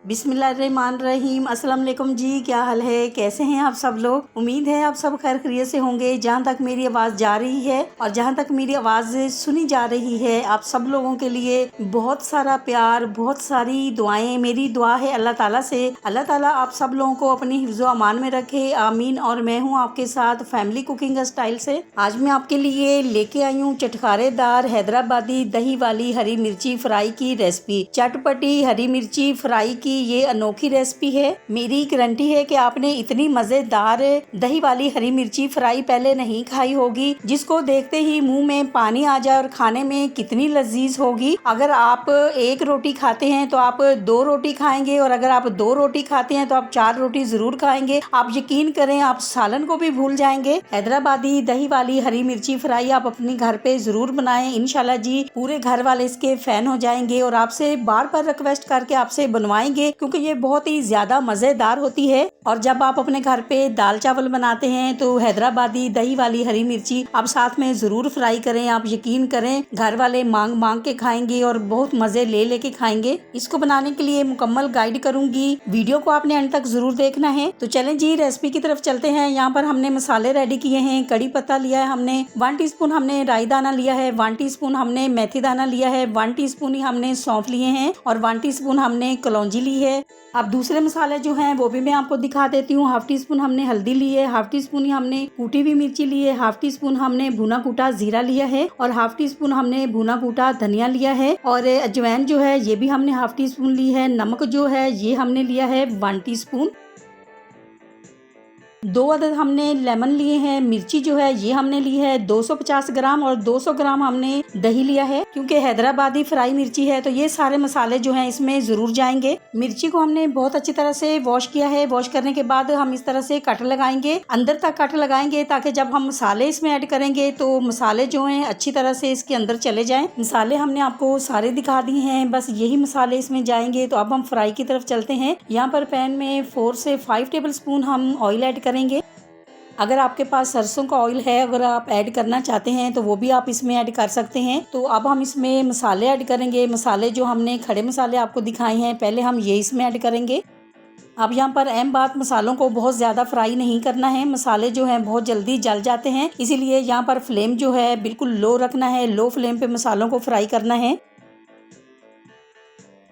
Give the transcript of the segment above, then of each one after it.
बिस्मिल्लाहिर्रहमानिर्रहीम। अस्सलाम वालेकुम जी, क्या हाल है, कैसे हैं आप सब लोग। उम्मीद है आप सब खैर खैरियत से होंगे। जहाँ तक मेरी आवाज़ जा रही है और जहाँ तक मेरी आवाज़ सुनी जा रही है, आप सब लोगों के लिए बहुत सारा प्यार, बहुत सारी दुआएं। मेरी दुआ है अल्लाह ताला से, अल्लाह ताला आप सब लोगों को अपनी हिफ्ज़ो अमान में रखे, आमीन। और मैं हूँ आपके साथ फैमिली कुकिंग स्टाइल से। आज मैं आपके लिए लेके आई हूँ चटखारेदार हैदराबादी दही वाली हरी मिर्ची फ्राई की रेसिपी। चटपटी हरी मिर्ची फ्राई की ये अनोखी रेसिपी है। मेरी गारंटी है कि आपने इतनी मजेदार दही वाली हरी मिर्ची फ्राई पहले नहीं खाई होगी, जिसको देखते ही मुंह में पानी आ जाए और खाने में कितनी लजीज होगी। अगर आप एक रोटी खाते हैं तो आप 2 रोटी खाएंगे, और अगर आप 2 रोटी खाते हैं तो आप 4 रोटी जरूर खाएंगे। आप यकीन करें, आप सालन को भी भूल जाएंगे। हैदराबादी दही वाली हरी मिर्ची फ्राई आप अपने घर पे जरूर बनाएं। इंशाल्लाह जी पूरे घर वाले इसके फैन हो जाएंगे और आपसे बार बार रिक्वेस्ट करके आपसे बनवाएंगे, क्योंकि ये बहुत ही ज्यादा मजेदार होती है। और जब आप अपने घर पे दाल चावल बनाते हैं तो हैदराबादी दही वाली हरी मिर्ची आप साथ में जरूर फ्राई करें। आप यकीन करें, घर वाले मांग मांग के खाएंगे और बहुत मजे ले लेके खाएंगे। इसको बनाने के लिए मुकम्मल गाइड करूंगी, वीडियो को आपने अंत तक जरूर देखना है। तो चलें जी रेसिपी की तरफ चलते हैं। यहाँ पर हमने मसाले रेडी किए हैं। कड़ी पत्ता लिया है हमने, 1 टीस्पून हमने राई दाना लिया है, 1 टीस्पून हमने मेथी दाना लिया है, 1 टीस्पून ही हमने सौंफ लिए हैं और 1 टीस्पून हमने कलौंजी ली है। अब दूसरे मसाले जो हैं वो भी मैं आपको दिखा देती हूँ। 1/2 टीस्पून हमने हल्दी ली है, 1/2 टीस्पून ही हमने कूटी हुई मिर्ची ली है, 1/2 टीस्पून हमने भुना कूटा जीरा लिया है और 1/2 टीस्पून हमने भुना कूटा धनिया लिया है। और अजवाइन जो है ये भी हमने 1/2 टीस्पून ली है। नमक जो है ये हमने लिया है 1 टीस्पून। 2 अदद हमने लेमन लिए हैं। मिर्ची जो है ये हमने ली है 250 ग्राम और 200 ग्राम हमने दही लिया है। क्योंकि हैदराबादी फ्राई मिर्ची है तो ये सारे मसाले जो हैं इसमें जरूर जाएंगे। मिर्ची को हमने बहुत अच्छी तरह से वॉश किया है। वॉश करने के बाद हम इस तरह से कट लगाएंगे, अंदर तक कट लगाएंगे, ताकि जब हम मसाले इसमें ऐड करेंगे तो मसाले जो हैं अच्छी तरह से इसके अंदर चले जाएं। मसाले हमने आपको सारे दिखा दिए हैं, बस यही मसाले इसमें जाएंगे। तो अब हम फ्राई की तरफ चलते हैं। यहाँ पर पैन में 4 से 5 टेबल स्पून हम ऑयल ऐड करेंगे। अगर आपके पास सरसों का ऑयल है, अगर आप ऐड करना चाहते हैं तो वो भी आप इसमें ऐड कर सकते हैं। तो अब हम इसमें मसाले ऐड करेंगे। मसाले जो हमने खड़े मसाले आपको दिखाए हैं, पहले हम ये इसमें ऐड करेंगे। अब यहाँ पर अहम बात, मसालों को बहुत ज़्यादा फ्राई नहीं करना है। मसाले जो हैं बहुत जल्दी जल जाते हैं, इसीलिए यहाँ पर फ्लेम जो है बिल्कुल लो रखना है। लो फ्लेम पे मसालों को फ्राई करना है।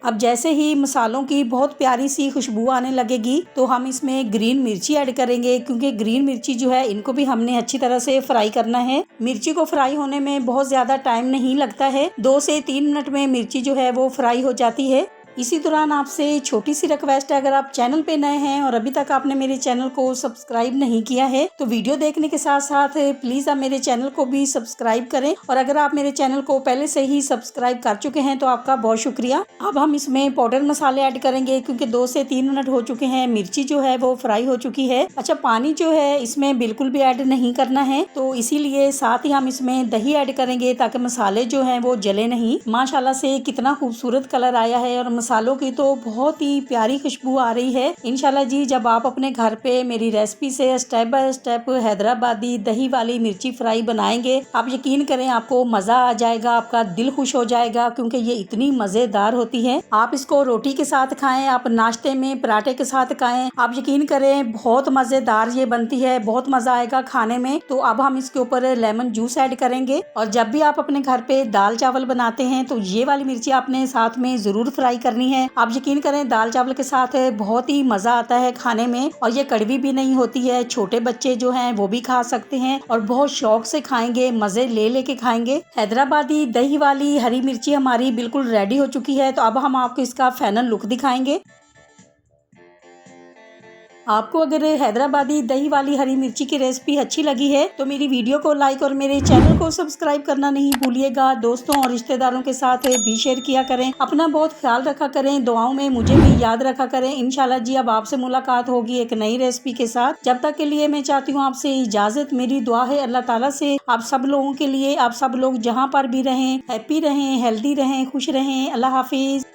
अब जैसे ही मसालों की बहुत प्यारी सी खुशबू आने लगेगी तो हम इसमें ग्रीन मिर्ची ऐड करेंगे, क्योंकि ग्रीन मिर्ची जो है इनको भी हमने अच्छी तरह से फ्राई करना है। मिर्ची को फ्राई होने में बहुत ज़्यादा टाइम नहीं लगता है, 2 से 3 मिनट में मिर्ची जो है वो फ्राई हो जाती है। इसी दौरान आपसे छोटी सी रिक्वेस्ट है, अगर आप चैनल पे नए हैं और अभी तक आपने मेरे चैनल को सब्सक्राइब नहीं किया है तो वीडियो देखने के साथ साथ प्लीज आप मेरे चैनल को भी सब्सक्राइब करें। और अगर आप मेरे चैनल को पहले से ही सब्सक्राइब कर चुके हैं तो आपका बहुत शुक्रिया। अब हम इसमें पाउडर मसाले ऐड करेंगे, क्योंकि 2 से 3 मिनट हो चुके हैं, मिर्ची जो है वो फ्राई हो चुकी है। अच्छा, पानी जो है इसमें बिल्कुल भी ऐड नहीं करना है, तो इसीलिए साथ ही हम इसमें दही ऐड करेंगे ताकि मसाले जो है वो जले नहीं। माशाल्लाह से कितना खूबसूरत कलर आया है और मसालों की तो बहुत ही प्यारी खुशबू आ रही है। इंशाल्लाह जी जब आप अपने घर पे मेरी रेसिपी से स्टेप बाय स्टेप हैदराबादी दही वाली मिर्ची फ्राई बनाएंगे, आप यकीन करें आपको मजा आ जाएगा, आपका दिल खुश हो जाएगा, क्योंकि ये इतनी मजेदार होती है। आप इसको रोटी के साथ खाएं, आप नाश्ते में पराठे के साथ खाएं, आप यकीन करें बहुत मजेदार ये बनती है, बहुत मजा आएगा खाने में। तो अब हम इसके ऊपर लेमन जूस ऐड करेंगे। और जब भी आप अपने घर पे दाल चावल बनाते हैं तो ये वाली मिर्ची आपने साथ में जरूर फ्राई करनी है। आप यकीन करें दाल चावल के साथ बहुत ही मजा आता है खाने में, और ये कड़वी भी नहीं होती है। छोटे बच्चे जो हैं वो भी खा सकते हैं और बहुत शौक से खाएंगे, मजे ले लेके खाएंगे। हैदराबादी दही वाली हरी मिर्ची हमारी बिल्कुल रेडी हो चुकी है। तो अब हम आपको इसका फाइनल लुक दिखाएंगे। आपको अगर हैदराबादी दही वाली हरी मिर्ची की रेसिपी अच्छी लगी है तो मेरी वीडियो को लाइक और मेरे चैनल को सब्सक्राइब करना नहीं भूलिएगा। दोस्तों और रिश्तेदारों के साथ भी शेयर किया करें। अपना बहुत ख्याल रखा करें, दुआओं में मुझे भी याद रखा करें। इंशाल्लाह जी अब आपसे मुलाकात होगी एक नई रेसिपी के साथ। जब तक के लिए मैं चाहती हूँ आपसे इजाजत। मेरी दुआ है अल्लाह ताला से आप सब लोगों के लिए, आप सब लोग जहाँ पर भी रहें हैप्पी रहें, हेल्दी रहें, खुश रहें। अल्लाह हाफिज।